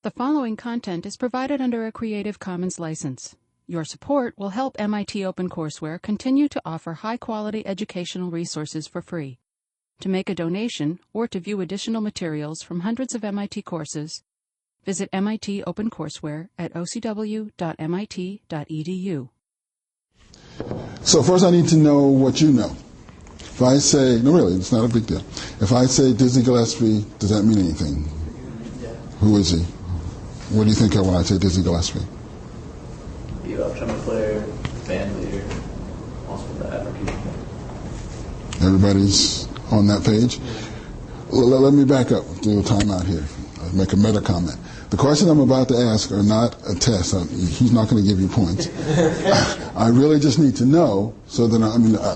The following content is provided under a Creative Commons license. Your support will help MIT OpenCourseware continue to offer high-quality educational resources for free. To make a donation or to view additional materials from hundreds of MIT courses, visit MIT OpenCourseware at ocw.mit.edu. So first I need to know what you know. If I say, no really, it's not a big deal. If I say Dizzy Gillespie, does that mean anything? Yeah. Who is he? What do you think of when I say Dizzy Gillespie? Bebop trumpet player, band leader, also the Afro-Cuban. Everybody's on that page? Let me back up, do a timeout here. I'll make a meta comment. The questions I'm about to ask are not a test. He's not going to give you points. I really just need to know so that,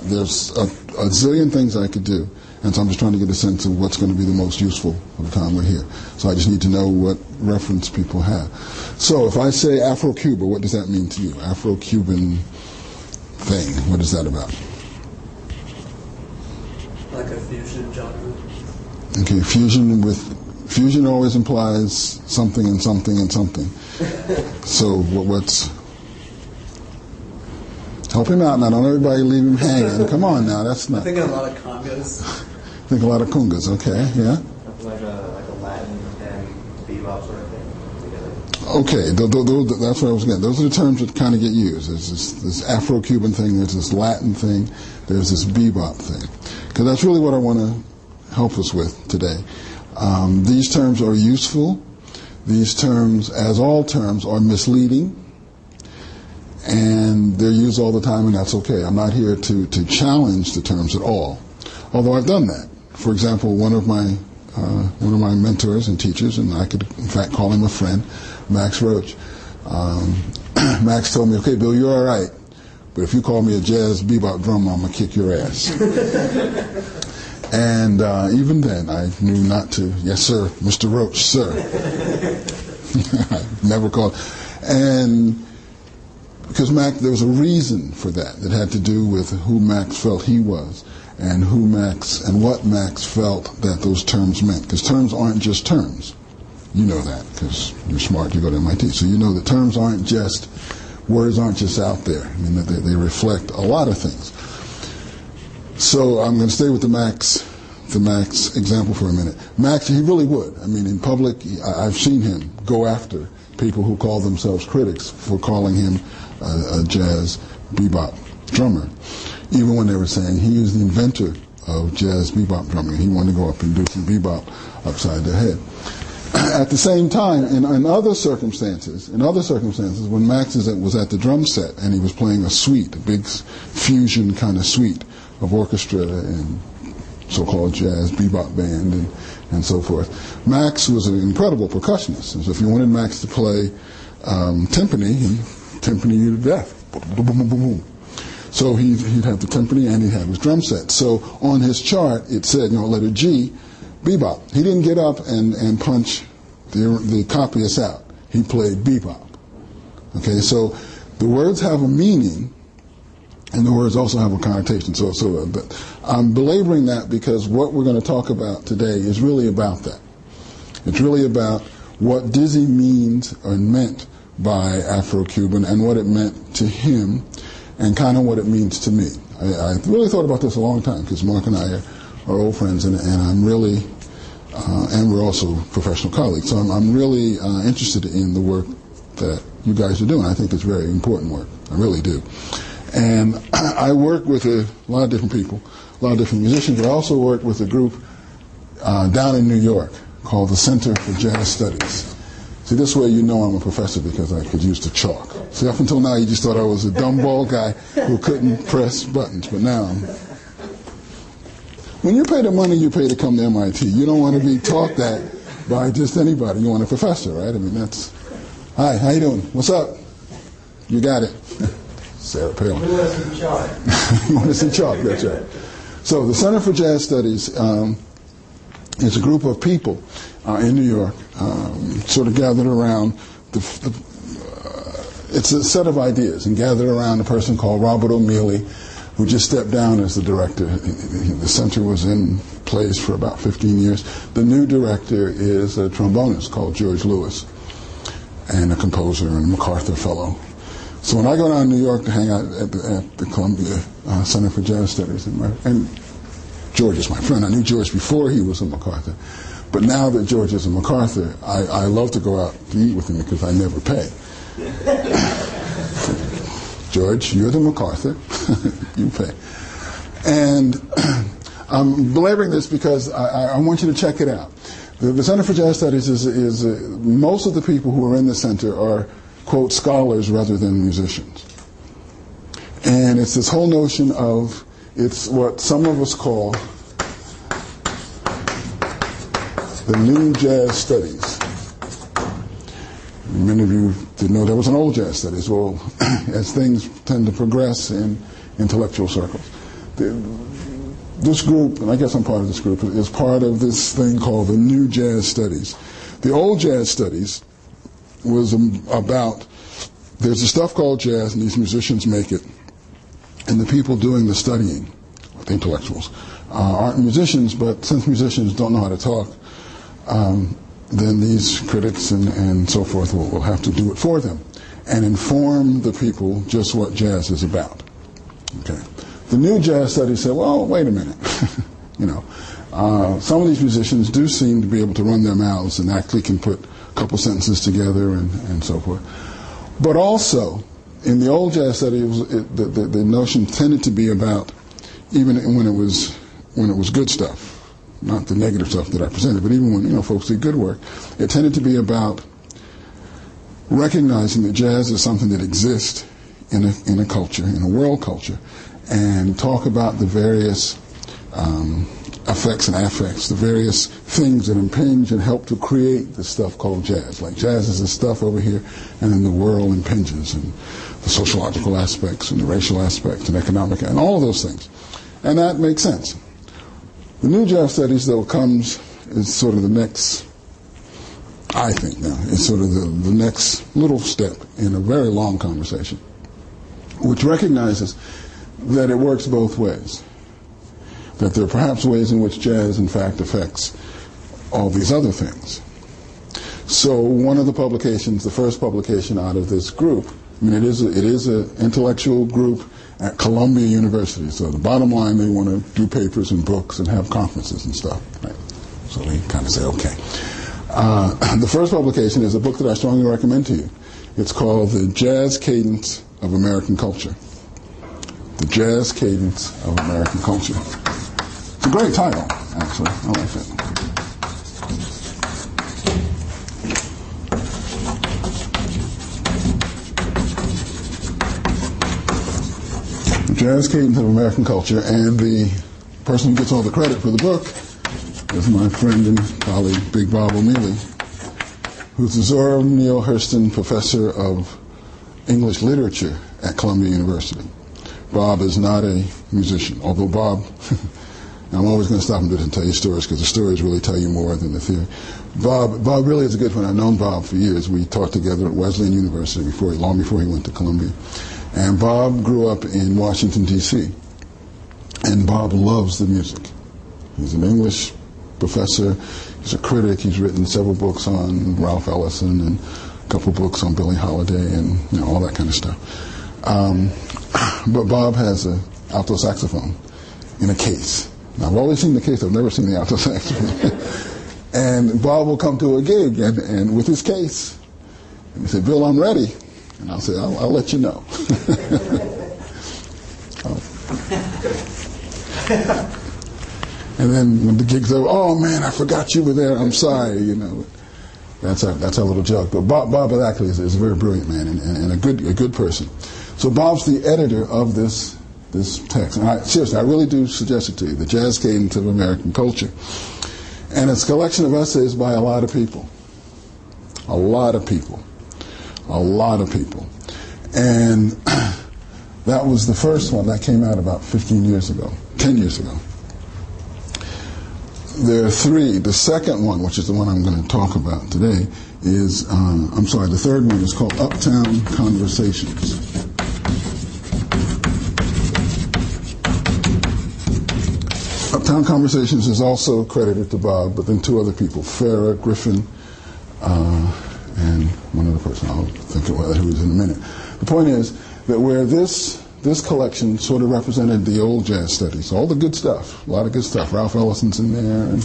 there's a zillion things I could do. And so I'm just trying to get a sense of what's going to be the most useful for the time we're here. So I just need to know what reference people have. So if I say Afro-Cuban, what does that mean to you? Afro-Cuban thing, what is that about? Like a fusion genre. Okay, fusion always implies something and something and something. So what's... Help him out now. Don't everybody leave him hanging. Come on now. That's not... I think a lot of congas. I think a lot of congas. Okay, yeah. Like a Latin and bebop sort of thing together. Okay, that's what I was getting. Those are the terms that kind of get used. There's this Afro-Cuban thing. There's this Latin thing. There's this bebop thing. Because that's really what I want to help us with today. These terms are useful. These terms, as all terms, are misleading. And they're used all the time, and that's okay. I'm not here to challenge the terms at all, although I've done that. For example, one of my mentors and teachers, and I could in fact call him a friend, Max Roach. Max told me, "Okay, Bill, you're all right, but if you call me a jazz bebop drummer, I'm gonna kick your ass." And even then, I knew not to. Yes, sir, Mr. Roach, sir. I never called, and. Because there was a reason for that had to do with who Max felt he was and what Max felt that those terms meant. Because terms aren't just terms. You know that because you're smart, you go to MIT. So you know that terms aren't just, words aren't just out there. I mean, they reflect a lot of things. So I'm going to stay with the Max example for a minute. Max, he really would. I mean, in public, I've seen him go after people who call themselves critics for calling him a jazz bebop drummer, even when they were saying he was the inventor of jazz bebop drumming. He wanted to go up and do some bebop upside the head. At the same time, in other circumstances, when Max was at the drum set and he was playing a suite, a big fusion kind of suite of orchestra and so-called jazz bebop band and so forth, Max was an incredible percussionist. And so if you wanted Max to play timpani, he timpani you to death. Boom, boom, boom, boom, boom. So he'd have the timpani and he'd have his drum set. So on his chart it said, letter G, bebop. He didn't get up and punch the copyists out. He played bebop. Okay, so the words have a meaning and the words also have a connotation. So I'm belaboring that because what we're going to talk about today is really about that. It's really about what Dizzy means or meant by Afro-Cuban and what it meant to him and kind of what it means to me. I really thought about this a long time because Mark and I are old friends and I'm really, and we're also professional colleagues, so I'm really interested in the work that you guys are doing. I think it's very important work. I really do. And I work with a lot of different people, a lot of different musicians, but I also work with a group down in New York called the Center for Jazz Studies. See, this way you know I'm a professor because I could use the chalk. See, up until now you just thought I was a dumb bald guy who couldn't press buttons, but now when you pay the money you pay to come to MIT, you don't want to be taught that by just anybody. You want a professor, right? I mean, that's... Hi, how you doing? What's up? You got it. Sarah Palin. You want to see chalk. You want to see chalk, that's right. So the Center for Jazz Studies is a group of people in New York, sort of gathered around it's a set of ideas, and gathered around a person called Robert O'Mealy, who just stepped down as the director. The center was in place for about 15 years. The new director is a trombonist called George Lewis. and a composer and a MacArthur Fellow. So when I go down to New York to hang out at the Columbia Center for Jazz Studies, and George is my friend. I knew George before he was a MacArthur. But now that George is a MacArthur, I love to go out to eat with him because I never pay. George, you're the MacArthur. You pay. And I'm belaboring this because I want you to check it out. The Center for Jazz Studies is most of the people who are in the center are, quote, scholars rather than musicians. And it's this whole notion of, it's what some of us call the new jazz studies. Many of you didn't know there was an old jazz studies. Well, as things tend to progress in intellectual circles, this group, and I guess I'm part of this group, is part of this thing called the new jazz studies. The old jazz studies was about, there's a stuff called jazz and these musicians make it, and the people doing the studying, the intellectuals, aren't musicians, but since musicians don't know how to talk, then these critics and so forth will have to do it for them and inform the people just what jazz is about. Okay. The new jazz studies say, well, wait a minute. Some of these musicians do seem to be able to run their mouths and actually can put a couple sentences together and so forth. But also, in the old jazz studies, the notion tended to be about, even when it was good stuff, not the negative stuff that I presented, but even when folks did good work, it tended to be about recognizing that jazz is something that exists in a culture, in a world culture, and talk about the various effects and affects, the various things that impinge and help to create the stuff called jazz. Like jazz is the stuff over here, and then the world impinges, and the sociological aspects, and the racial aspects, and economic, and all of those things. And that makes sense. The new jazz studies, though, is sort of the next, I think now, is sort of the next little step in a very long conversation, which recognizes that it works both ways. That there are perhaps ways in which jazz, in fact, affects all these other things. So one of the publications, the first publication out of this group, it is an intellectual group at Columbia University. So the bottom line, they want to do papers and books and have conferences and stuff. Right? So they kind of say, okay. The first publication is a book that I strongly recommend to you. It's called The Jazz Cadence of American Culture. The Jazz Cadence of American Culture. It's a great title, actually. I like it. The Jazz Cadence of American Culture, and the person who gets all the credit for the book is my friend and colleague, Big Bob O'Meally, who's the Zora Neale Hurston Professor of English Literature at Columbia University. Bob is not a musician, although Bob, I'm always going to stop him and tell you stories because the stories really tell you more than the theory. Bob really is a good friend. I've known Bob for years. We taught together at Wesleyan University long before he went to Columbia. And Bob grew up in Washington, D.C. And Bob loves the music. He's an English professor. He's a critic. He's written several books on Ralph Ellison and a couple books on Billie Holiday and all that kind of stuff. But Bob has an alto saxophone in a case. Now, I've always seen the case. I've never seen the alto saxophone. And Bob will come to a gig and with his case, and he said, "Bill, I'm ready." And I'll say, I'll let you know. And then when the gig's over, "Oh man, I forgot you were there. I'm sorry." That's our little joke. But Bob actually is a very brilliant man and a good person. So Bob's the editor of this text. And seriously, I really do suggest it to you, The Jazz Cadence of American Culture. And it's a collection of essays by a lot of people. A lot of people. And that was the first one that came out about 10 years ago. There are three. The second one, which is the one I'm going to talk about today, is, the third one is called Uptown Conversations. Uptown Conversations is also credited to Bob, but then two other people, Farrah Griffin and one other person. look at who it is in a minute. The point is that where this collection sort of represented the old jazz studies, all the good stuff, a lot of good stuff. Ralph Ellison's in there, and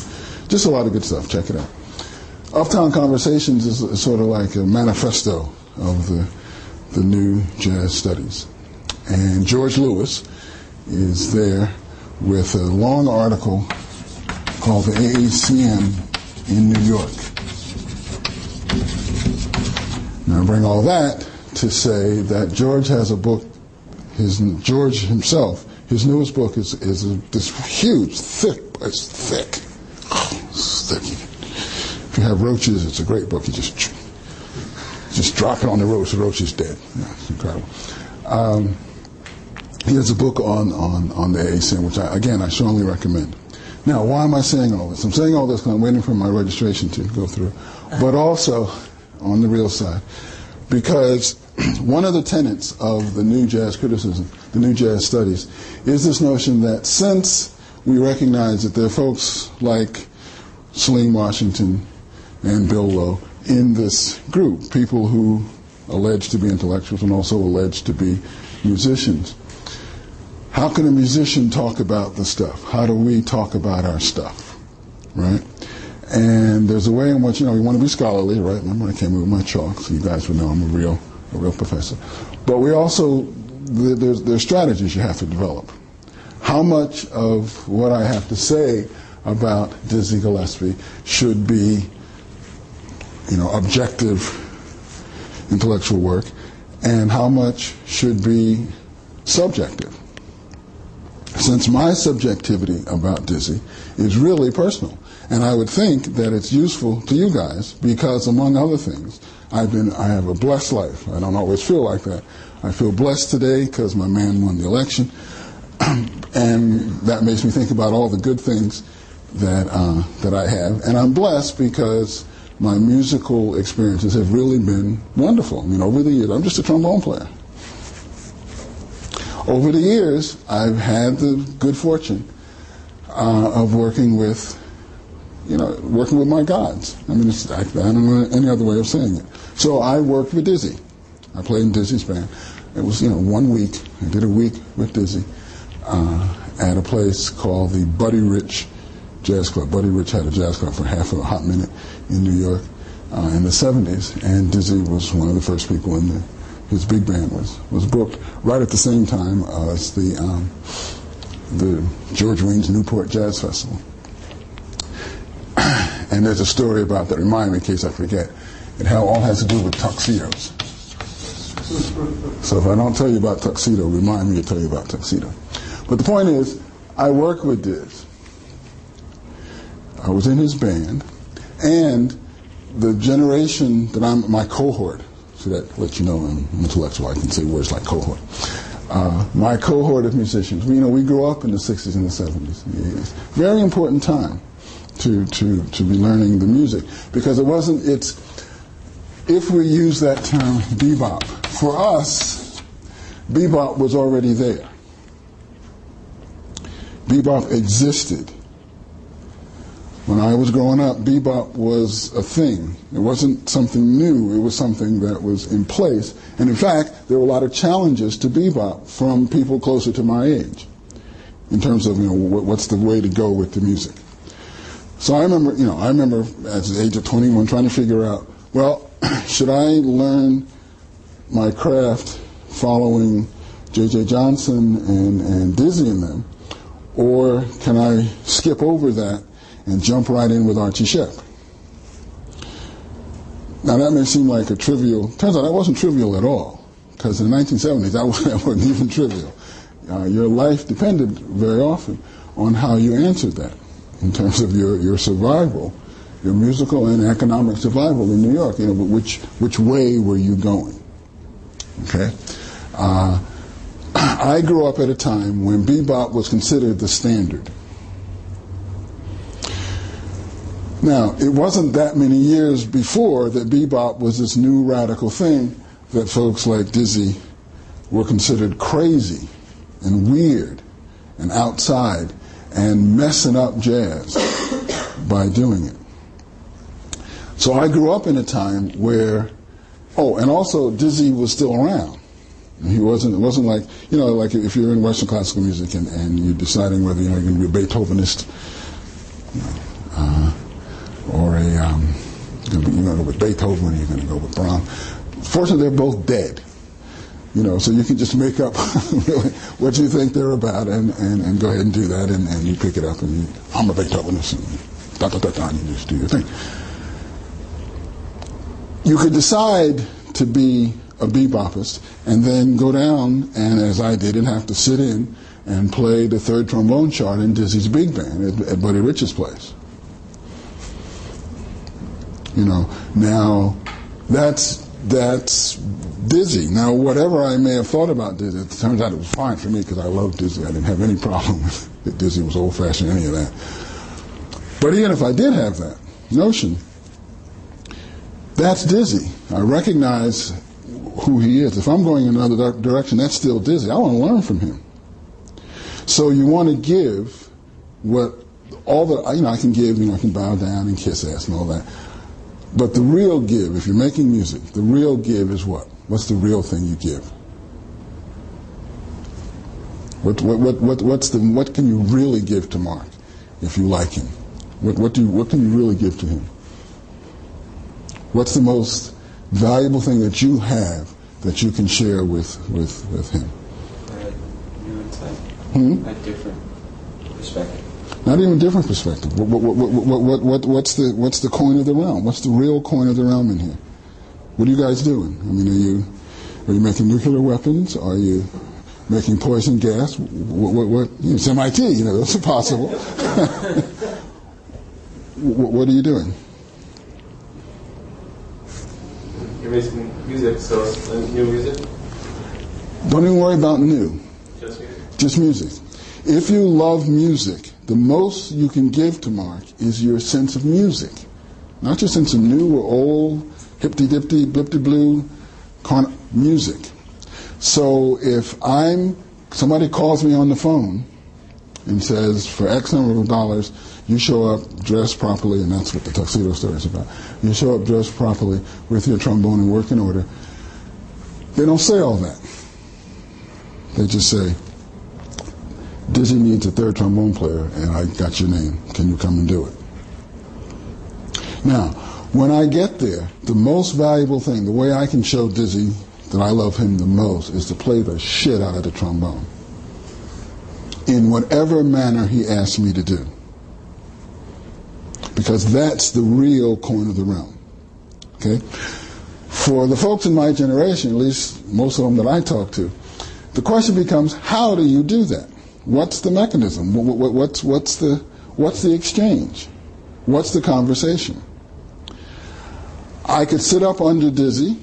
just a lot of good stuff. Check it out. Uptown Conversations is sort of like a manifesto of the new jazz studies. And George Lewis is there with a long article called the AACM in New York. Now I bring all that to say that George has a book, George himself, his newest book is this huge, thick, it's thick. It's thick. If you have roaches, it's a great book. You just drop it on the roach is dead. Yeah, it's incredible. He has a book on the AACM, which I strongly recommend. Now, why am I saying all this? I'm saying all this because I'm waiting for my registration to go through. But also, on the real side, because one of the tenets of the new jazz criticism, the new jazz studies, is this notion that since we recognize that there are folks like Celine Washington and Bill Lowe in this group, people who allege to be intellectuals and also allege to be musicians, how can a musician talk about the stuff? How do we talk about our stuff, right? And there's a way in which, we want to be scholarly, right? Remember, I came with my chalk, so you guys would know I'm a real professor. But we also, there's strategies you have to develop. How much of what I have to say about Dizzy Gillespie should be, objective intellectual work, and how much should be subjective? Since my subjectivity about Dizzy is really personal, and I would think that it's useful to you guys because, among other things, I have a blessed life. I don't always feel like that. I feel blessed today because my man won the election, and that makes me think about all the good things that I have. And I'm blessed because my musical experiences have really been wonderful. Over the years, I'm just a trombone player. Over the years, I've had the good fortune of working with my gods. I don't know any other way of saying it. So I worked with Dizzy. I played in Dizzy's band. It was, 1 week. I did a week with Dizzy at a place called the Buddy Rich Jazz Club. Buddy Rich had a jazz club for half of a hot minute in New York in the 70s, and Dizzy was one of the first people in there. His big band was booked right at the same time as the George Weins Newport Jazz Festival. And there's a story about that, remind me in case I forget. It all has to do with tuxedos. So if I don't tell you about tuxedo, remind me to tell you about tuxedo. But the point is, I worked with Diz. I was in his band, and the generation that my cohort, so that lets you know I'm intellectual, I can say words like cohort. My cohort of musicians, we grew up in the 60s and the 70s and the 80s. Very important time to be learning the music, because if we use that term bebop, for us, bebop was already there. Bebop existed. When I was growing up, bebop was a thing. It wasn't something new. It was something that was in place. And in fact, there were a lot of challenges to bebop from people closer to my age in terms of, what's the way to go with the music. So I remember at the age of 21 trying to figure out, well, should I learn my craft following J.J. Johnson and Dizzy and them, or can I skip over that and jump right in with Archie Shepp? Now that may seem like a trivial, turns out that wasn't trivial at all, because in the 1970s that wasn't even trivial. Your life depended very often on how you answered that in terms of your survival, your musical and economic survival in New York. Which way were you going? Okay? I grew up at a time when bebop was considered the standard. Now, it wasn't that many years before that bebop was this new radical thing that folks like Dizzy were considered crazy and weird and outside and messing up jazz by doing it. So I grew up in a time where Oh, and also Dizzy was still around. He wasn't. It wasn't like, you know, like if you're in Western classical music and you're deciding whether, you know, you're going to be a Beethovenist, or you're going to go with Beethoven, or you're going to go with Brahms. Fortunately, they're both dead. You know, so you can just make up really what you think they're about and go ahead and do that, and you pick it up and I'm a Beethovenist, and da-da-da-da, and you just do your thing. You could decide to be a bebopist and then go down, and as I did, and have to sit in and play the third trombone chart in Dizzy's big band at Buddy Rich's place. You know, now that's Dizzy. Now, whatever I may have thought about Dizzy, it turns out it was fine for me because I loved Dizzy. I didn't have any problem with that Dizzy was old-fashioned, any of that. But even if I did have that notion, that's Dizzy. I recognize who he is. If I'm going in another direction, that's still Dizzy. I want to learn from him. So you want to give what all the, you know, I can give, you know, I can bow down and kiss ass and all that. But the real give, if you're making music, the real give is what? What's the real thing you give? What can you really give to Mark if you like him? What can you really give to him? What's the most valuable thing that you have that you can share with him? New insight. A different perspective. Not even different perspective. What's the coin of the realm? What's the real coin of the realm in here? What are you guys doing? I mean, are you making nuclear weapons? Are you making poison gas? What it's MIT, you know, that's possible. What are you doing? You're making music, so new music? Don't even worry about new. Just music? Just music. If you love music, the most you can give to Mark is your sense of music. Not your sense of new or old, hippity-dippity, blipty-blue, music. So if somebody calls me on the phone and says, for X number of dollars, you show up dressed properly, and that's what the tuxedo story is about. You show up dressed properly with your trombone in working order. They don't say all that. They just say, Dizzy needs a third trombone player, and I got your name. Can you come and do it? Now, when I get there, the most valuable thing, the way I can show Dizzy that I love him the most, is to play the shit out of the trombone in whatever manner he asks me to do. Because that's the real coin of the realm. Okay? For the folks in my generation, at least most of them that I talk to, the question becomes, how do you do that? What's the mechanism? What's the exchange? What's the conversation? I could sit up under Dizzy,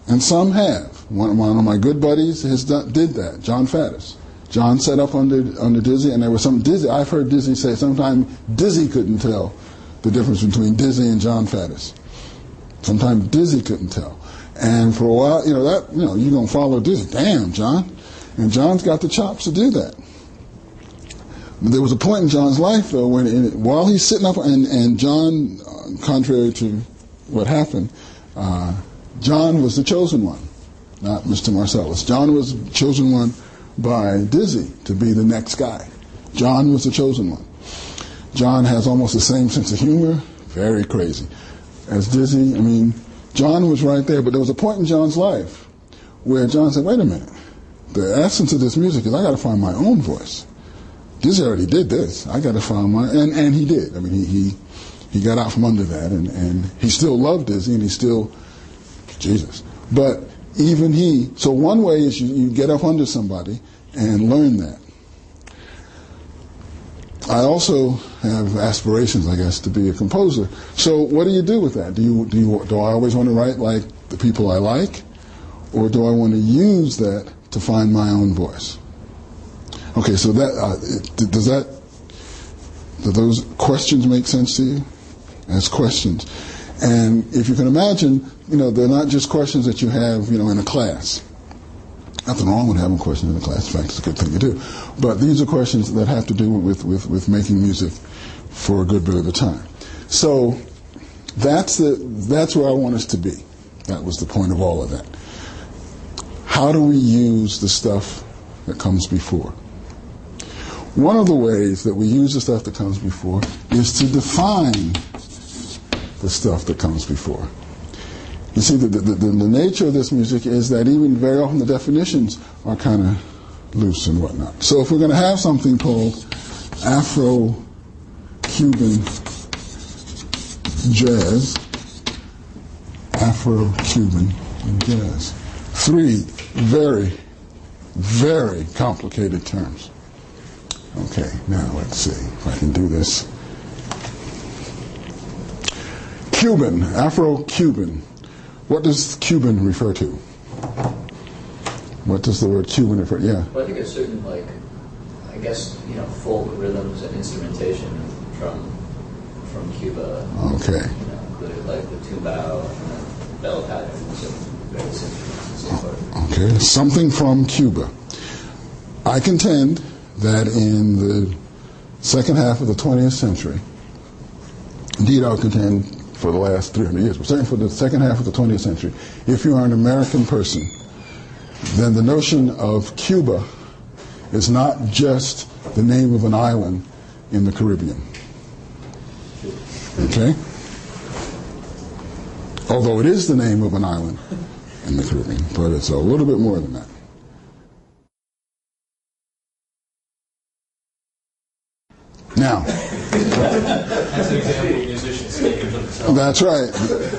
and some have. One of my good buddies did that, John Faddis. John sat up under Dizzy, and there was some Dizzy. I've heard Dizzy say sometimes Dizzy couldn't tell the difference between Dizzy and John Faddis. Sometimes Dizzy couldn't tell. And for a while, you're going to follow Dizzy. Damn, John. And John's got the chops to do that. But there was a point in John's life, though, while he's sitting up, and John, contrary to what happened, John was the chosen one, not Mr. Marcellus. John was the chosen one by Dizzy to be the next guy. John was the chosen one. John has almost the same sense of humor, very crazy, as Dizzy. I mean, John was right there, but there was a point in John's life where John said, wait a minute, the essence of this music is I got to find my own voice. Dizzy already did this. I got to find my, and he did. I mean, he got out from under that, and he still loved Dizzy, and he still, Jesus. But even so one way is you get up under somebody and learn that. I also have aspirations, I guess, to be a composer. So what do you do with that? Do I always want to write like the people I like, or do I want to use that to find my own voice? Okay, so do those questions make sense to you? As questions. And if you can imagine, they're not just questions that you have, in a class. Nothing wrong with having questions in a class. In fact, it's a good thing to do. But these are questions that have to do with making music for a good bit of the time. So that's where I want us to be. That was the point of all of that. How do we use the stuff that comes before? One of the ways that we use the stuff that comes before is to define the stuff that comes before. You see, the nature of this music is that even very often the definitions are kind of loose and whatnot. So if we're going to have something called Afro-Cuban jazz, Afro-Cuban jazz, three very, very complicated terms. Okay, now let's see if I can do this. Cuban, Afro-Cuban. What does Cuban refer to? What does the word Cuban refer to? Yeah. Well, I think it's certain, like, I guess, folk rhythms and instrumentation from Cuba. Okay. Including like the tumbao and the bell patterns and various instruments and so forth. Okay, something from Cuba. I contend that in the second half of the 20th century, indeed I'll contend for the last 300 years, but certainly for the second half of the 20th century, if you are an American person, then the notion of Cuba is not just the name of an island in the Caribbean. Okay? Although it is the name of an island in the Caribbean, but it's a little bit more than that. Now, That's an example of musicians speaking for themselves. that's right.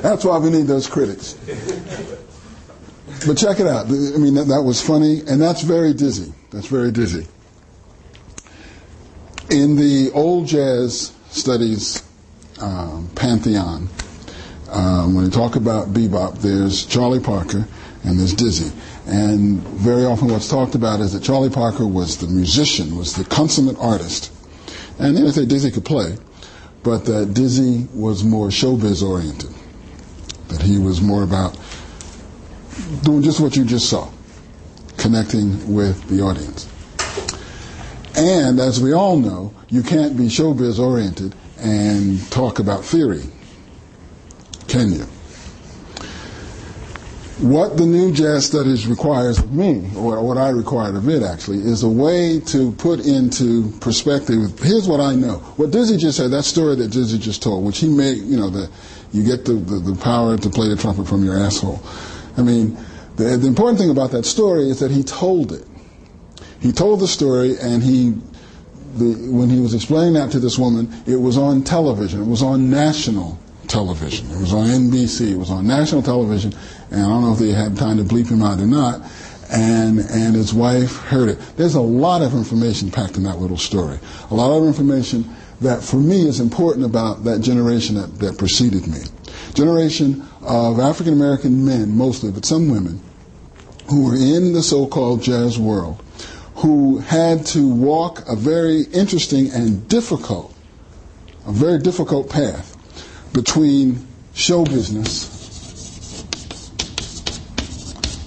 That's why we need those critics. But check it out. I mean, that was funny, and that's very dizzy. That's very dizzy. In the old jazz studies pantheon, when you talk about bebop, there's Charlie Parker and there's Dizzy. And very often what's talked about is that Charlie Parker was the musician, was the consummate artist. And they say Dizzy could play, but that Dizzy was more showbiz oriented. That he was more about doing just what you just saw, connecting with the audience. And as we all know, you can't be showbiz oriented and talk about theory, can you? What the new jazz studies requires of me, or what I required of it actually, is a way to put into perspective, here's what I know. What Dizzy just said, that story that Dizzy just told, which he made, you get the power to play the trumpet from your asshole. I mean, the important thing about that story is that he told it. He told the story, and when he was explaining that to this woman, it was on television. It was on national television. It was on NBC. It was on national television, and I don't know if they had time to bleep him out or not. And his wife heard it. There's a lot of information packed in that little story. A lot of information that, for me, is important about that generation that preceded me. Generation of African American men, mostly, but some women, who were in the so-called jazz world, who had to walk a very interesting and very difficult path between show business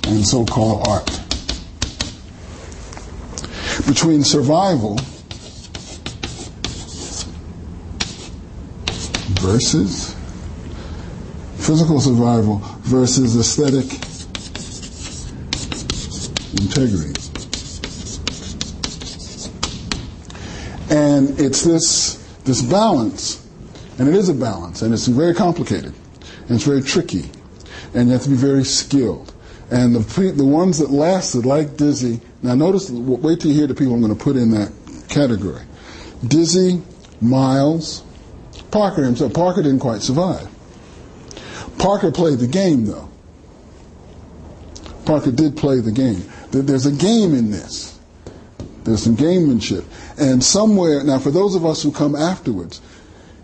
and so-called art. Between survival versus physical survival versus aesthetic integrity. And it's this balance, and it is a balance, and it's very complicated, and it's very tricky, and you have to be very skilled. And the ones that lasted, like Dizzy, now notice, wait till you hear the people I'm going to put in that category. Dizzy, Miles, Parker himself. Parker didn't quite survive. Parker played the game, though. Parker did play the game. There's a game in this. There's some gamemanship. And somewhere, now for those of us who come afterwards,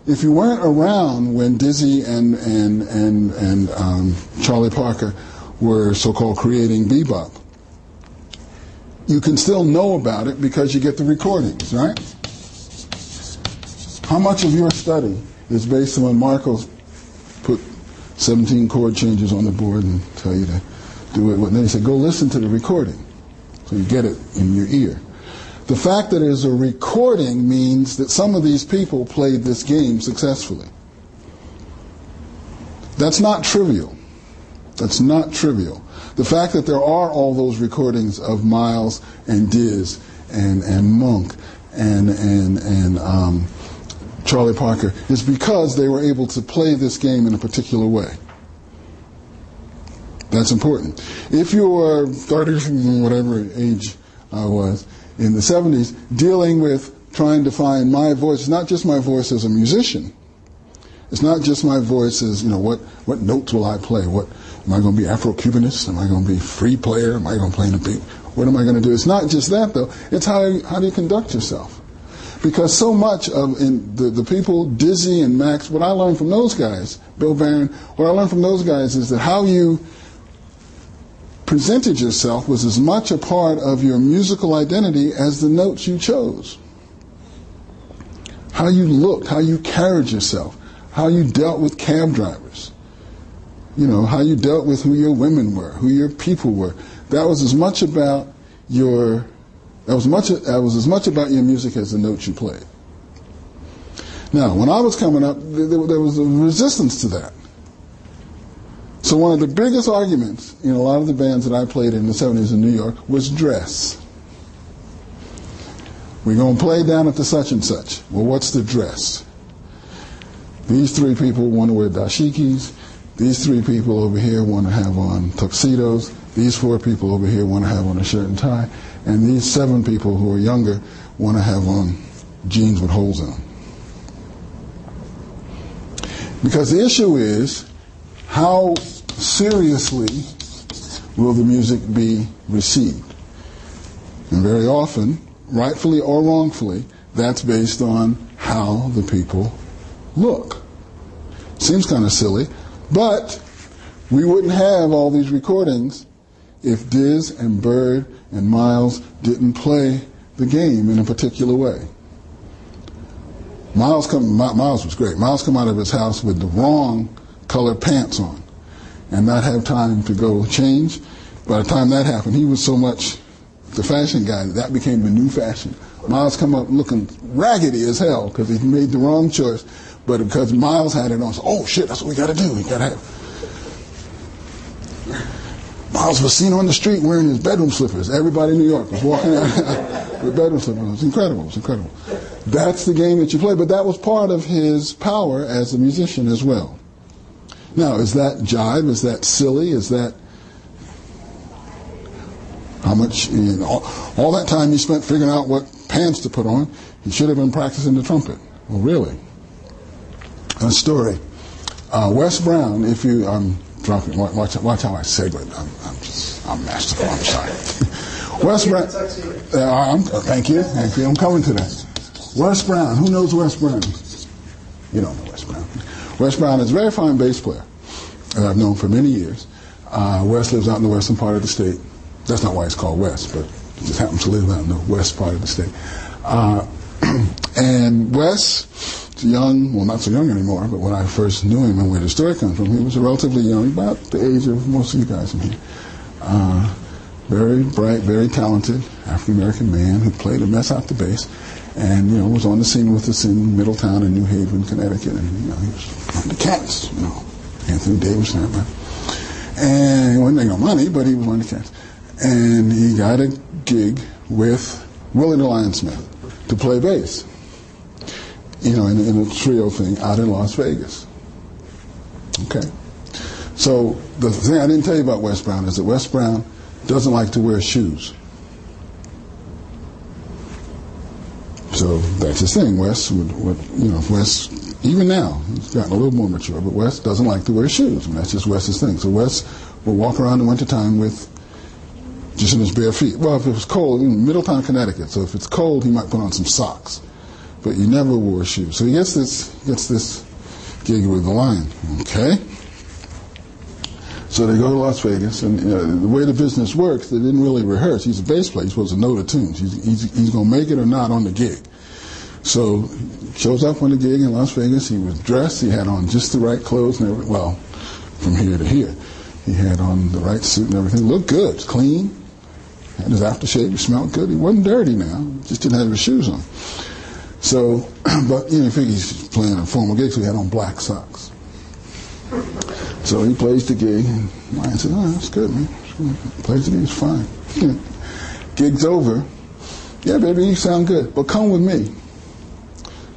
if you weren't around when Dizzy and Charlie Parker were so-called creating bebop, you can still know about it because you get the recordings, right? How much of your study is based on when Marcos put 17 chord changes on the board and tell you to do it? And then he said, go listen to the recording. So you get it in your ear. The fact that there's a recording means that some of these people played this game successfully. That's not trivial. That's not trivial. The fact that there are all those recordings of Miles and Diz and Monk and Charlie Parker is because they were able to play this game in a particular way. That's important. If you were 30, whatever age I was, in the 70s, dealing with trying to find my voice, not just my voice as a musician, it's not just my voice as, what notes will I play? What am I going to be Afro-Cubanist? Am I going to be free player? Am I going to play in a beat? What am I going to do? It's not just that, though. It's how do you conduct yourself? Because so much of the people, Dizzy and Max, what I learned from those guys, Bill Barron, what I learned from those guys is that how you presented yourself was as much a part of your musical identity as the notes you chose. How you looked, how you carried yourself, how you dealt with cab drivers, how you dealt with who your women were, who your people were. That was as much about your music as the notes you played. Now, when I was coming up, there was a resistance to that. So one of the biggest arguments in a lot of the bands that I played in the 70s in New York was dress. We're going to play down at the such and such. Well, what's the dress? These three people want to wear dashikis. These three people over here want to have on tuxedos. These four people over here want to have on a shirt and tie. And these 7 people who are younger want to have on jeans with holes in them. Because the issue is, how seriously will the music be received? And very often, rightfully or wrongfully, that's based on how the people look. Seems kind of silly, but we wouldn't have all these recordings if Diz and Bird and Miles didn't play the game in a particular way. Miles was great. Miles come out of his house with the wrong colored pants on and not have time to go change. By the time that happened, he was so much the fashion guy that became the new fashion. Miles come up looking raggedy as hell because he made the wrong choice, but because Miles had it on, so, oh shit, that's what we got to do. We got to have. Miles was seen on the street wearing his bedroom slippers. Everybody in New York was walking out with bedroom slippers. It was incredible. It was incredible. That's the game that you play, but that was part of his power as a musician as well. Now, is that jive? Is that silly? Is that how much, all that time he spent figuring out what pants to put on, he should have been practicing the trumpet. Well, really? A story. Wes Brown, if you, I'm dropping, watch how I segue. I'm masterful, I'm sorry. Wes Brown, thank you, I'm coming to that. Wes Brown, who knows Wes Brown? You don't know Wes Brown. Wes Brown is a very fine bass player that I've known for many years. Wes lives out in the western part of the state. That's not why it's called West, but he just happens to live out in the west part of the state. And Wes, young, well, not so young anymore, but when I first knew him and where the story comes from, he was relatively young, about the age of most of you guys in here. Very bright, very talented African-American man who played a mess out the bass and, was on the scene with us in Middletown and New Haven, Connecticut, and, he was on the Cats, Anthony Davis and everybody. And he wasn't making no money, but he was one of the Cats. And he got a gig with Willie the Lionsmith to play bass, in a trio thing out in Las Vegas. Okay. So the thing I didn't tell you about Wes Brown is that Wes Brown doesn't like to wear shoes. So that's his thing. Wes Wes, even now, he's gotten a little more mature, but Wes doesn't like to wear shoes. And that's just Wes's thing. So Wes will walk around in wintertime with just in his bare feet. Well, if it was cold, in Middletown, Connecticut, so if it's cold, he might put on some socks. But he never wore shoes. So he gets this gig with the Lion. Okay. So they go to Las Vegas, and the way the business works, they didn't really rehearse. He's a bass player. He's supposed to know the tunes. He's going to make it or not on the gig. So he shows up on the gig in Las Vegas. He was dressed. He had on just the right clothes and everything. Well, from here to here. He had on the right suit and everything. Looked good. Clean. Had his aftershave. He smelled good. He wasn't dirty now. Just didn't have his shoes on. So, but you figure he's playing a formal gig, so he had on black socks. So he plays the gig, and Ryan said, "Oh, that's good, man. Plays the gig, it's fine." Gig's over. "Yeah, baby, you sound good, but come with me."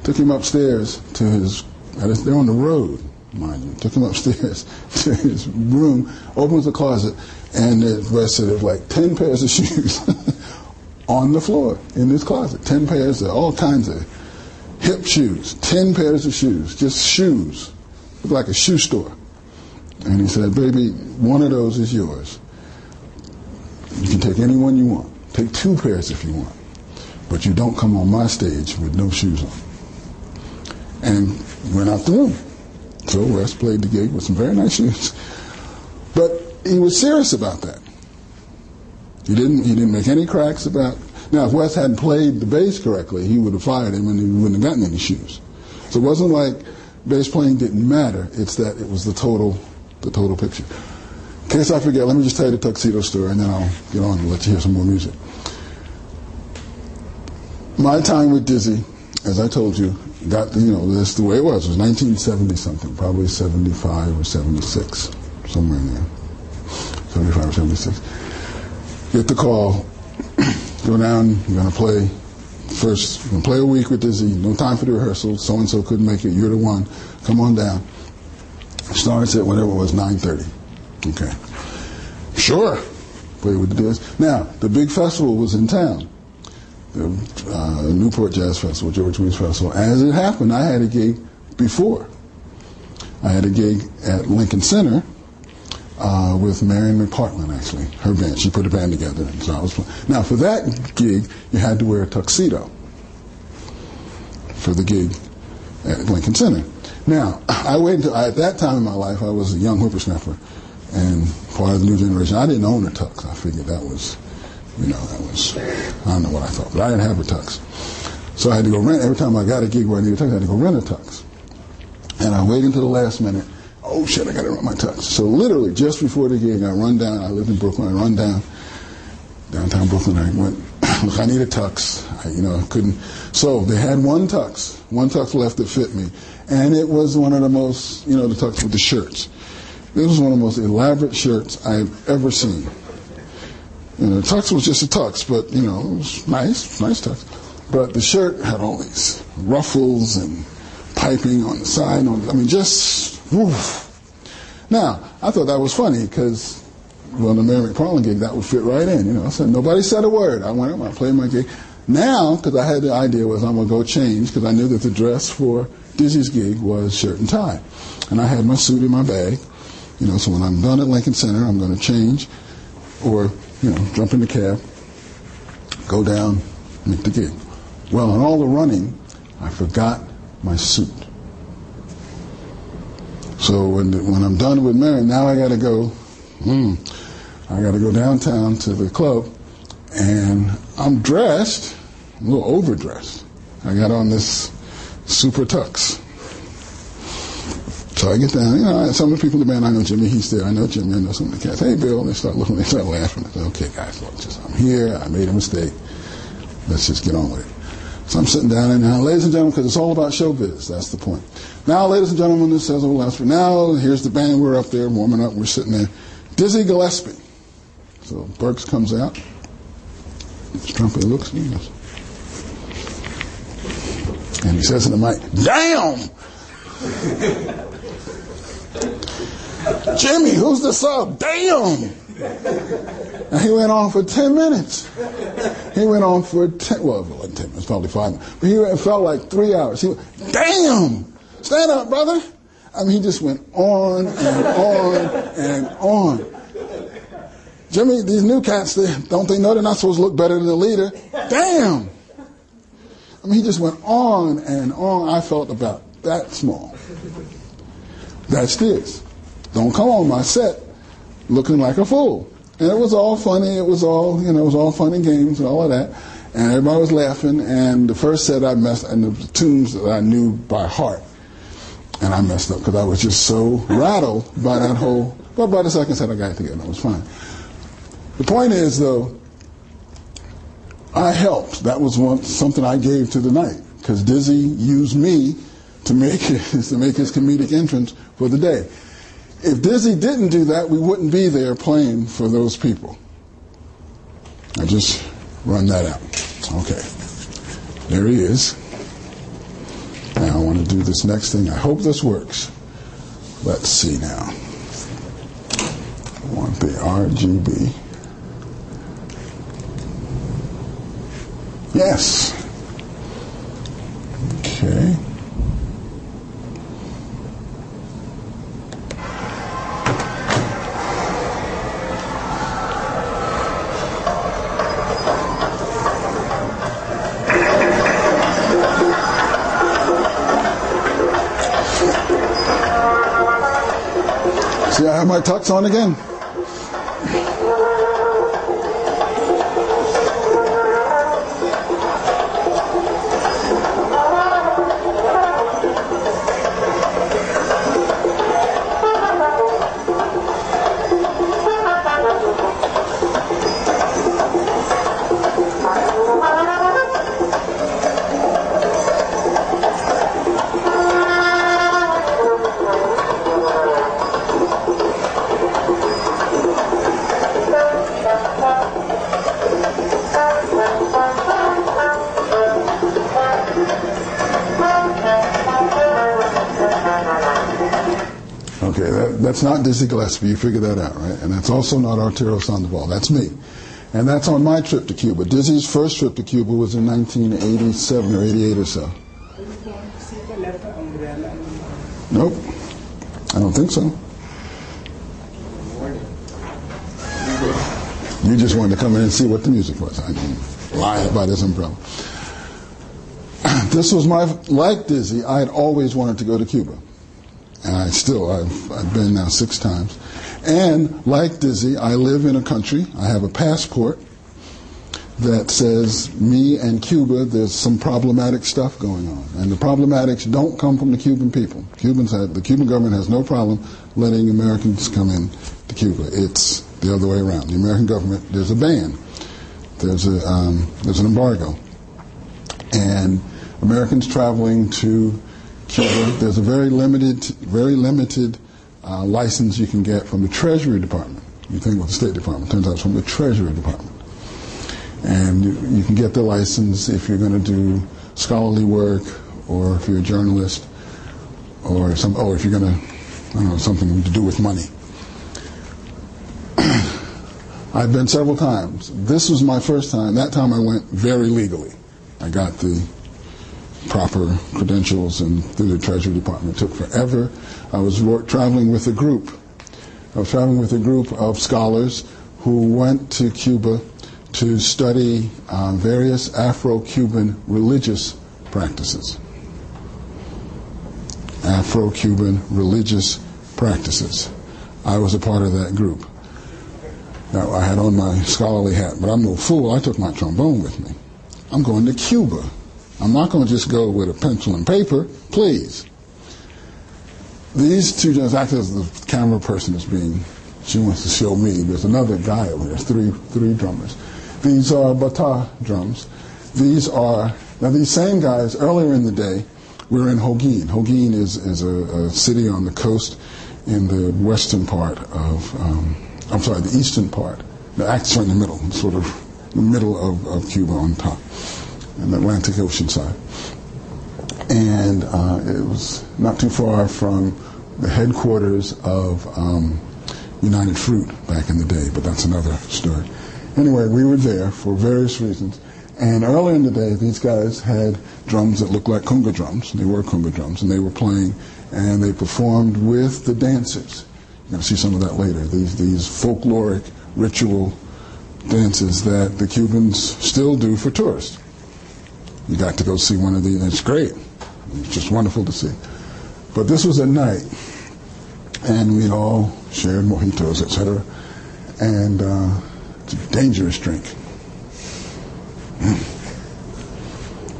Took him upstairs to his, they're on the road, mind you. Took him upstairs to his room, opens the closet, and the rest of it, like 10 pairs of shoes on the floor in his closet. 10 pairs of all kinds of hip shoes, 10 pairs of shoes, just shoes. Looked like a shoe store. And he said, "Baby, one of those is yours. You can take any one you want. Take 2 pairs if you want. But you don't come on my stage with no shoes on." And went out the room. So Wes played the gig with some very nice shoes. But he was serious about that. He didn't make any cracks about. Now, if Wes hadn't played the bass correctly, he would have fired him and he wouldn't have gotten any shoes. So it wasn't like bass playing didn't matter. It's that it was the total picture. In case I forget, let me just tell you the tuxedo story, and then I'll get on and let you hear some more music. My time with Dizzy, as I told you, got, that's the way it was. It was 1970 something, probably 75 or 76, somewhere in there. 75 or 76. Get the call, go down, you're going to play first, you're going to play a week with Dizzy, no time for the rehearsal, so-and-so couldn't make it, you're the one, come on down. Starts at whatever it was, 9:30. Okay. Sure. Play with the Diz. Now, the big festival was in town. The Newport Jazz Festival, George Weeks Festival. As it happened, I had a gig before. I had a gig at Lincoln Center with Marion McPartland, actually, her band. She put a band together, and so I was playing. Now, for that gig, you had to wear a tuxedo for the gig at Lincoln Center. Now, I waited until, at that time in my life, I was a young whippersnapper and part of the new generation. I didn't own a tux. I figured that was, I don't know what I thought, but I didn't have a tux. So I had to go rent, every time I got a gig where I needed a tux, I had to go rent a tux. And I waited until the last minute. Oh shit, I got to rent my tux. So literally, just before the gig, I run down, I lived in Brooklyn, I run down, downtown Brooklyn, I went, look, I need a tux. I couldn't. So they had one tux left that fit me. And it was one of the most, the tux with the shirts. This was one of the most elaborate shirts I've ever seen. The tux was just a tux, but, it was nice tux. But the shirt had all these ruffles and piping on the side. Just, woof. Now, I thought that was funny because, the Mary McPartland gig, that would fit right in. I said, nobody said a word. I went up, I played my gig. Now, because I had the idea was I'm going to go change, because I knew that the dress for Dizzy's gig was shirt and tie. And I had my suit in my bag. So when I'm done at Lincoln Center, I'm going to change or, jump in the cab, go down, make the gig. Well, in all the running, I forgot my suit. So when I'm done with Mary, now I got to go downtown to the club, and I'm dressed, a little overdressed. I got on this super tux. So I get down, some of the people in the band, I know Jimmy, he's there, I know Jimmy, I know some of the cats. Hey, Bill, they start looking, they start laughing. I say, okay, guys, look, I'm here, I made a mistake. Let's just get on with it. So I'm sitting down, and now, ladies and gentlemen, because it's all about showbiz, that's the point. Now, ladies and gentlemen, this says over last week. Now, here's the band, we're up there, warming up, we're sitting there. Dizzy Gillespie. So Burks comes out. His trumpet looks, he goes. And he says in the mic, "Damn! Jimmy, who's the sub? Damn!" And he went on for 10 minutes. He went on for 10, well, it wasn't 10 minutes, probably 5 minutes. But it felt like 3 hours. He went, "Damn! Stand up, brother." He just went on and on and on. Jimmy, these new cats, don't they know they're not supposed to look better than the leader? Damn! He just went on and on. I felt about that small. That's this. Don't come on my set looking like a fool. And it was all funny. It was all, it was all fun and games and all of that. And everybody was laughing. And the first set I messed, and the tunes that I knew by heart, and I messed up because I was just so rattled by that whole. But by the second set, I got it together. It was fine. The point is, though, I helped. That was something I gave to the night because Dizzy used me to make his comedic entrance for the day. If Dizzy didn't do that, we wouldn't be there playing for those people. I just run that out. Okay. There he is. Now I want to do this next thing. I hope this works. Let's see now. I want the RGB. Yes. Okay. See, I have my tux on again. That's not Dizzy Gillespie, you figured that out, right? And that's also not Arturo Sandoval, that's me. And that's on my trip to Cuba. Dizzy's first trip to Cuba was in 1987 or 88 or so. Nope, I don't think so. You just wanted to come in and see what the music was. I didn't lie about his umbrella. This was like Dizzy, I had always wanted to go to Cuba. And I've been now 6 times. And like Dizzy, I live in a country, I have a passport that says me and Cuba, there's some problematic stuff going on. And the problematics don't come from the Cuban people. The Cuban government has no problem letting Americans come in to Cuba. It's the other way around. The American government, there's a ban. There's an embargo. And Americans traveling to Cuba, there's a very limited license you can get from the Treasury Department. You think with the State Department, turns out it's from the Treasury Department. And you can get the license if you're going to do scholarly work, or if you're a journalist, or if you're going to, I don't know, something to do with money. I've been several times. This was my first time. That time I went very legally. I got the proper credentials and through the Treasury Department. It took forever. I was traveling with a group. I was traveling with a group of scholars who went to Cuba to study various Afro-Cuban religious practices. Afro-Cuban religious practices. I was a part of that group. Now, I had on my scholarly hat, but I'm no fool. I took my trombone with me. I'm going to Cuba. I'm not going to just go with a pencil and paper, please. These two gentlemen, actually the camera person she wants to show me. There's another guy over there, three drummers. These are bata drums. Now these same guys, earlier in the day, we were in Holguin. Holguin is a city on the coast in the western part of, the eastern part. Actually in the middle, sort of the middle of Cuba on top. In the Atlantic Ocean side. And it was not too far from the headquarters of United Fruit back in the day, but that's another story. Anyway, we were there for various reasons, and earlier in the day, these guys had drums that looked like conga drums. They were conga drums, and they were playing, and they performed with the dancers. You're going to see some of that later, these folkloric ritual dances that the Cubans still do for tourists. You got to go see one of these, and it's great. It's just wonderful to see. But this was at night, and we'd all shared mojitos, etc. And it's a dangerous drink.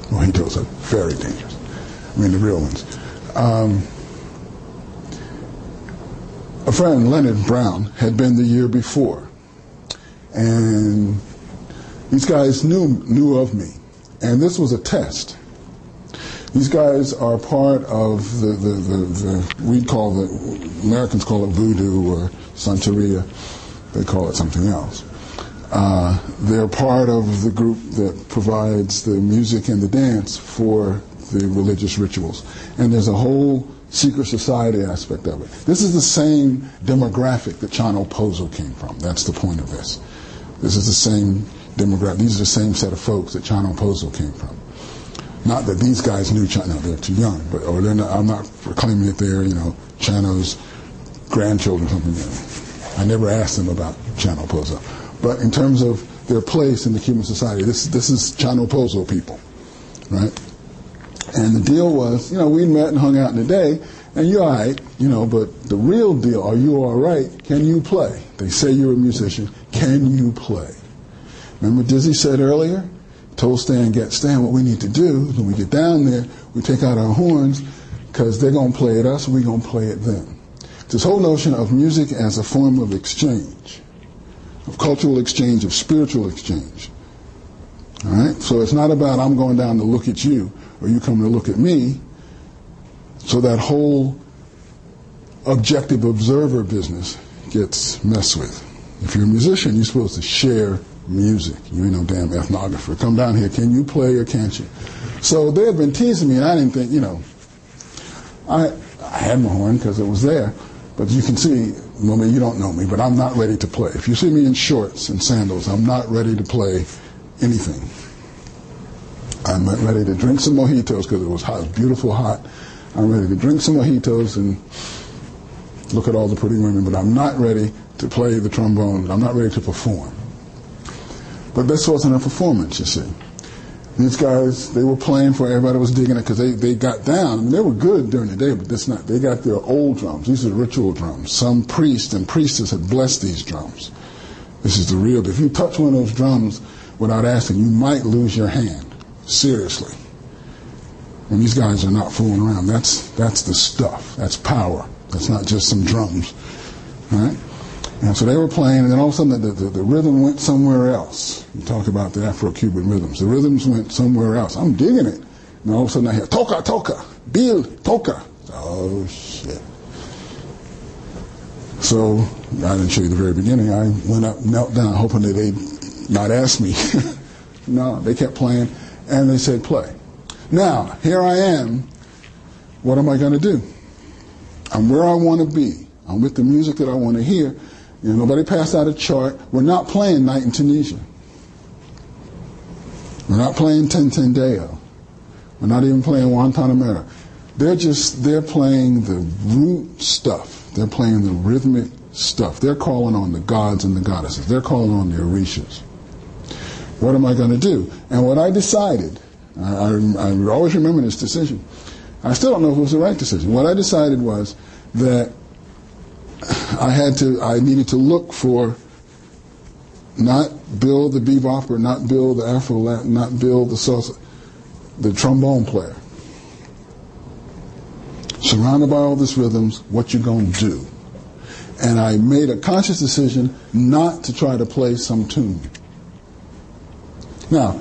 Mojitos are very dangerous. I mean, the real ones. A friend, Leonard Brown, had been the year before, and these guys knew of me. And this was a test. These guys are part of the Americans call it voodoo or Santeria. They call it something else. They're part of the group that provides the music and the dance for the religious rituals. And there's a whole secret society aspect of it. This is the same demographic that Chano Pozo came from. That's the point of this. This is the same demographic. These are the same set of folks that Chano Pozo came from. Not that these guys knew Chano, they're too young, but I'm not proclaiming that they're, Chano's grandchildren or something. I never asked them about Chano Pozo. But in terms of their place in the Cuban society, this is Chano Pozo people, right? And the deal was, we met and hung out in the day, and you're all right, but the real deal, are you all right? Can you play? They say you're a musician. Can you play? Remember Dizzy said earlier? Told Stan, what we need to do is when we get down there, we take out our horns, because they're going to play at us, and we're going to play at them. This whole notion of music as a form of exchange, of cultural exchange, of spiritual exchange. All right? So it's not about I'm going down to look at you, or you come to look at me. So that whole objective observer business gets messed with. If you're a musician, you're supposed to share music. You ain't no damn ethnographer. Come down here. Can you play or can't you? So they had been teasing me, and I didn't think, I had my horn because it was there. But you can see, you don't know me, but I'm not ready to play. If you see me in shorts and sandals, I'm not ready to play anything. I'm ready to drink some mojitos because it was hot, it was beautiful hot. I'm ready to drink some mojitos and look at all the pretty women, but I'm not ready to play the trombone. I'm not ready to perform. But this wasn't a performance, you see. These guys, they were playing for everybody was digging it because they got down. I mean, they were good during the day, but they got their old drums. These are the ritual drums. Some priest and priestess had blessed these drums. This is the real. If you touch one of those drums without asking, you might lose your hand. Seriously. And these guys are not fooling around. That's the stuff. That's power. That's not just some drums. Right? And so they were playing, and then all of a sudden the rhythm went somewhere else. You talk about the Afro-Cuban rhythms. The rhythms went somewhere else. I'm digging it. And all of a sudden I hear, toca, toca, Bill, toca. Oh, shit. So I didn't show you the very beginning. I went up, knelt down, hoping that they'd not ask me. No, they kept playing, and they said, play. Now, here I am. What am I going to do? I'm where I want to be. I'm with the music that I want to hear. Nobody passed out a chart. We're not playing Night in Tunisia. We're not playing Tentendeo. We're not even playing Guantanamera. They're playing the root stuff. They're playing the rhythmic stuff. They're calling on the gods and the goddesses. They're calling on the Orishas. What am I going to do? And what I decided, I always remember this decision. I still don't know if it was the right decision. What I decided was that I needed to look for not Bill the bebopper, not Bill the Afro-Latin, not Bill the salsa, the trombone player. Surrounded by all these rhythms, what you gonna do? And I made a conscious decision not to try to play some tune. Now,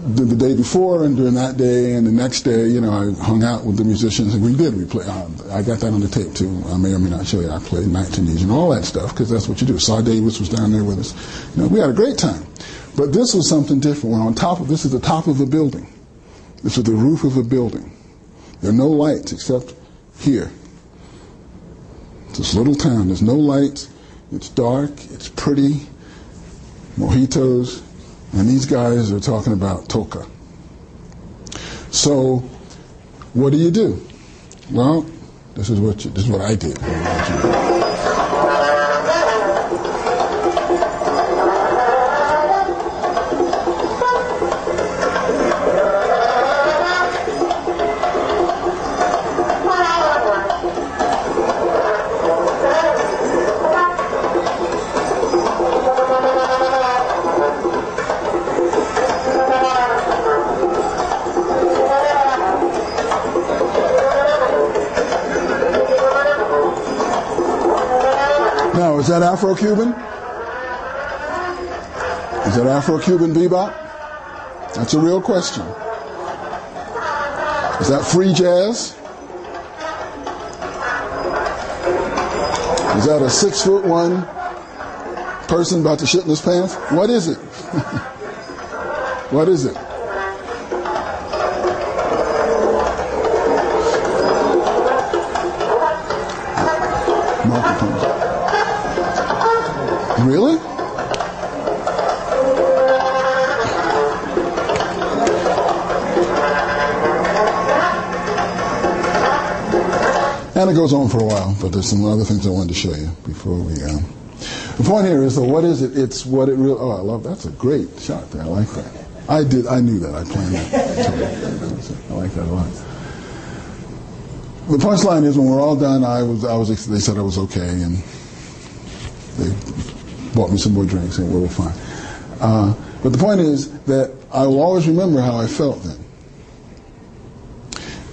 the day before and during that day and the next day, I hung out with the musicians and we played. I got that on the tape too. I may or may not show you. I played Night in Tunisia and all that stuff because that's what you do. Saw Davis was down there with us. We had a great time. But this was something different. This is the top of a building. This is the roof of a building. There are no lights except here. It's this little town. There's no lights. It's dark. It's pretty. Mojitos. And these guys are talking about toca. So, what do? Well, this is what I did. What about you? Is that Afro-Cuban? Is that Afro-Cuban bebop? That's a real question. Is that free jazz? Is that a 6'1" person about to shit in his pants? What is it? What is it? Really? And it goes on for a while, but there's some other things I wanted to show you before we. The point here is, so what is it? It's what it really. Oh, I love. That's a great shot there. I like that. I knew that. I planned that. I like that a lot. The punchline is, when we're all done, they said I was okay, and they bought me some more drinks, and we were fine. But the point is that I will always remember how I felt then.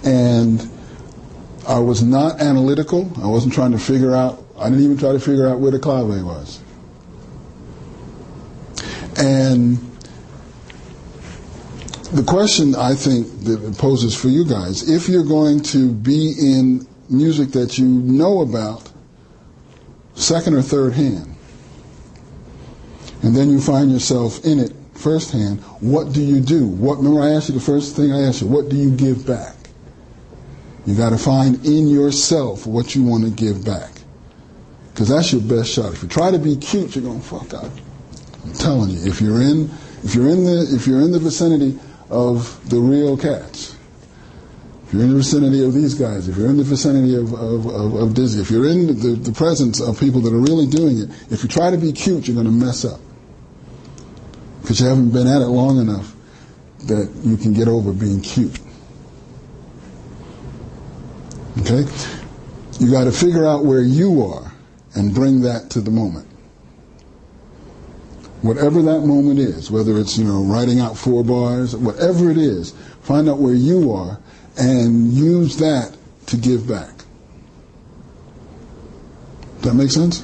And I was not analytical. I wasn't trying to figure out, I didn't even try to figure out where the clave was. And the question I think that it poses for you guys, if you're going to be in music that you know about second or third hand, and then you find yourself in it firsthand, what do you do? Remember I asked you the first thing I asked you, what do you give back? You got to find in yourself what you want to give back, because that's your best shot. If you try to be cute, you're going to fuck up. I'm telling you, if you're in the vicinity of the real cats, if you're in the vicinity of these guys, if you're in the vicinity of Dizzy, if you're in the presence of people that are really doing it, if you try to be cute, you're going to mess up, because you haven't been at it long enough that you can get over being cute. Okay? You got to figure out where you are and bring that to the moment. Whatever that moment is, whether it's, writing out 4 bars, whatever it is, find out where you are and use that to give back. Does that make sense?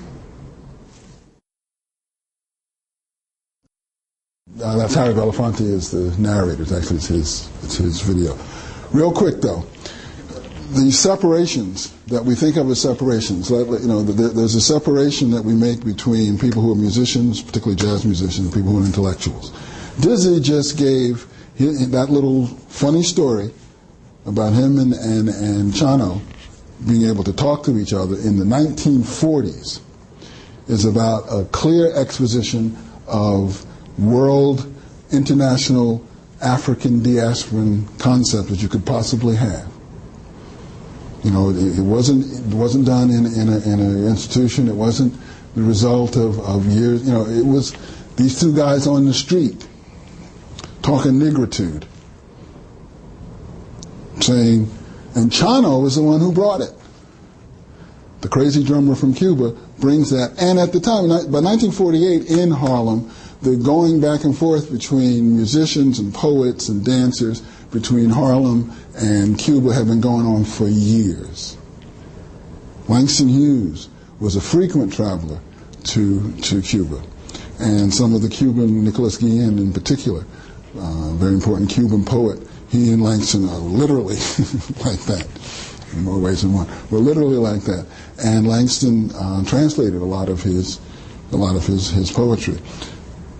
That's Harry Belafonte is the narrator. Actually, it's his video. Real quick though. These separations that we think of as separations, there's a separation that we make between people who are musicians, particularly jazz musicians, and people who are intellectuals. Dizzy just gave that little funny story about him and Chano being able to talk to each other in the 1940s is about a clear exposition of world, international, African diasporan concept that you could possibly have. It wasn't done in an institution. It wasn't the result of years. It was these 2 guys on the street talking negritude, saying, and Chano is the one who brought it. The crazy drummer from Cuba brings that, and at the time, by 1948 in Harlem, the going back and forth between musicians and poets and dancers between Harlem and Cuba had been going on for years. Langston Hughes was a frequent traveler to Cuba, and some of the Cuban, Nicolas Guillen in particular, very important Cuban poet, he and Langston are literally like that, in more ways than one. We're literally like that, and Langston translated a lot of his poetry.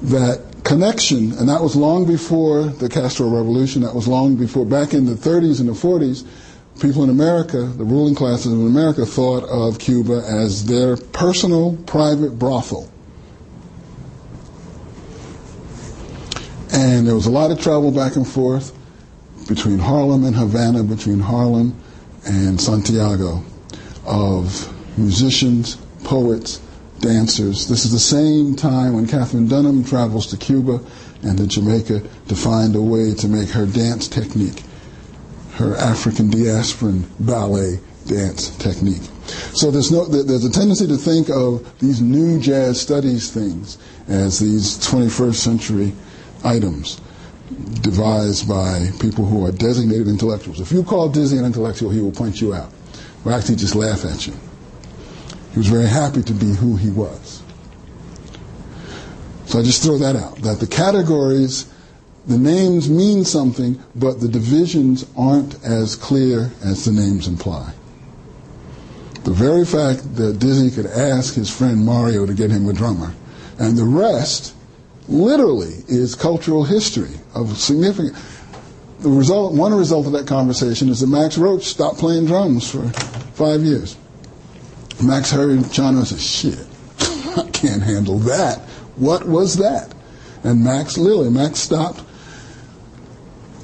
That connection, and that was long before the Castro Revolution, that was long before, back in the 30s and the 40s, people in America, the ruling classes in America, thought of Cuba as their personal, private brothel. And there was a lot of travel back and forth between Harlem and Havana, between Harlem and Santiago, of musicians, poets, dancers. This is the same time when Catherine Dunham travels to Cuba and to Jamaica to find a way to make her dance technique, her African diasporan ballet dance technique. So there's a tendency to think of these new jazz studies things as these 21st century items devised by people who are designated intellectuals. If you call Dizzy an intellectual, he will point you out, or actually just laugh at you. He was very happy to be who he was. So I just throw that out, that the categories the names mean something, but the divisions aren't as clear as the names imply. The very fact that Dizzy could ask his friend Mario to get him a drummer, and the rest literally is cultural history of significant. One result of that conversation is that Max Roach stopped playing drums for 5 years. Max heard Chano and said, "Shit, I can't handle that. What was that?" And Max stopped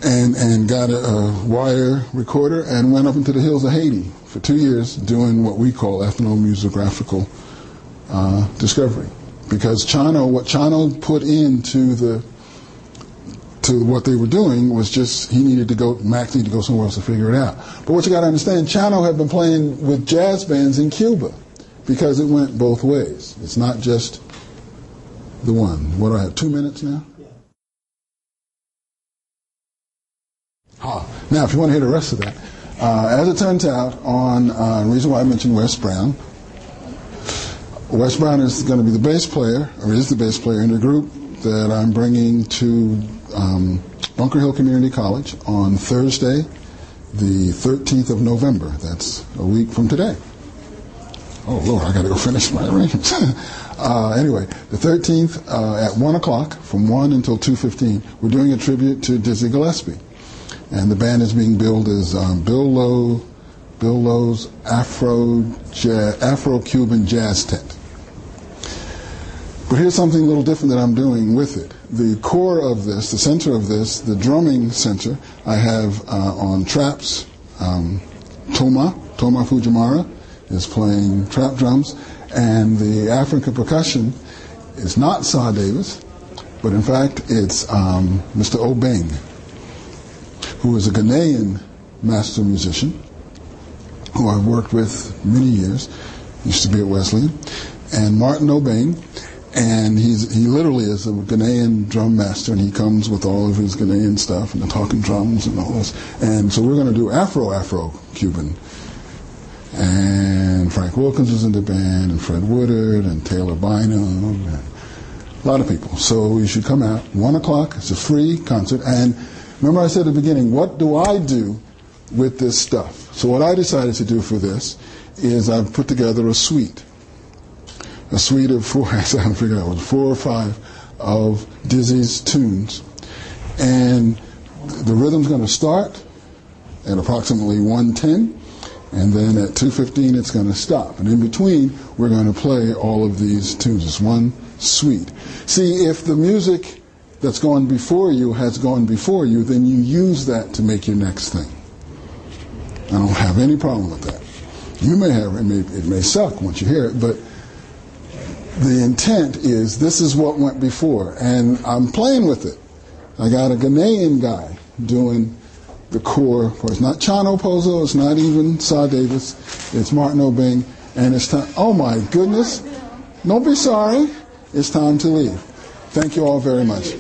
and got a wire recorder and went up into the hills of Haiti for 2 years doing what we call ethnomusicographical discovery. Because what Chano put into what they were doing was just Max needed to go somewhere else to figure it out. But what you got to understand, Chano had been playing with jazz bands in Cuba because it went both ways. It's not just the one. What do I have, 2 minutes now? Now, if you want to hear the rest of that, as it turns out, the reason why I mentioned Wes Brown, Wes Brown is going to be the bass player, or is the bass player in the group that I'm bringing to Bunker Hill Community College on Thursday, the 13th of November. That's a week from today. Oh, Lord, I got to go finish my arrangements. Anyway, the 13th at 1 o'clock, from 1 until 2:15, we're doing a tribute to Dizzy Gillespie. And the band is being billed as Bill Lowe's Afro-Cuban Jazz Tent. But here's something a little different that I'm doing with it. The core of this, the center of this, the drumming center, I have on traps, Toma Fujimara is playing trap drums, and the African percussion is not Sa Davis, but in fact it's Mr. Obeng, who is a Ghanaian master musician, who I've worked with many years, used to be at Wesleyan, and Martin Obeng, and he literally is a Ghanaian drum master, and he comes with all of his Ghanaian stuff and the talking drums and all this. And so we're going to do Afro-Cuban. And Frank Wilkins is in the band, and Fred Woodard, and Taylor Bynum, and a lot of people. So you should come out, 1 o'clock, it's a free concert. And remember I said at the beginning, what do I do with this stuff? So what I decided to do for this is I've put together a suite of 4, I haven't figured out, 4 or 5 of Dizzy's tunes. And the rhythm's going to start at approximately 1:10, and then at 2:15 it's going to stop. And in between, we're going to play all of these tunes. It's one suite. See, if the music that's gone before you has gone before you, then you use that to make your next thing. I don't have any problem with that. You may have, it may suck once you hear it, but the intent is this is what went before, and I'm playing with it. I got a Ghanaian guy doing the core part. It's not Chano Pozo, it's not even Sa Davis, it's Martin Obeng, and it's time. Oh my goodness, don't be sorry, it's time to leave. Thank you all very much.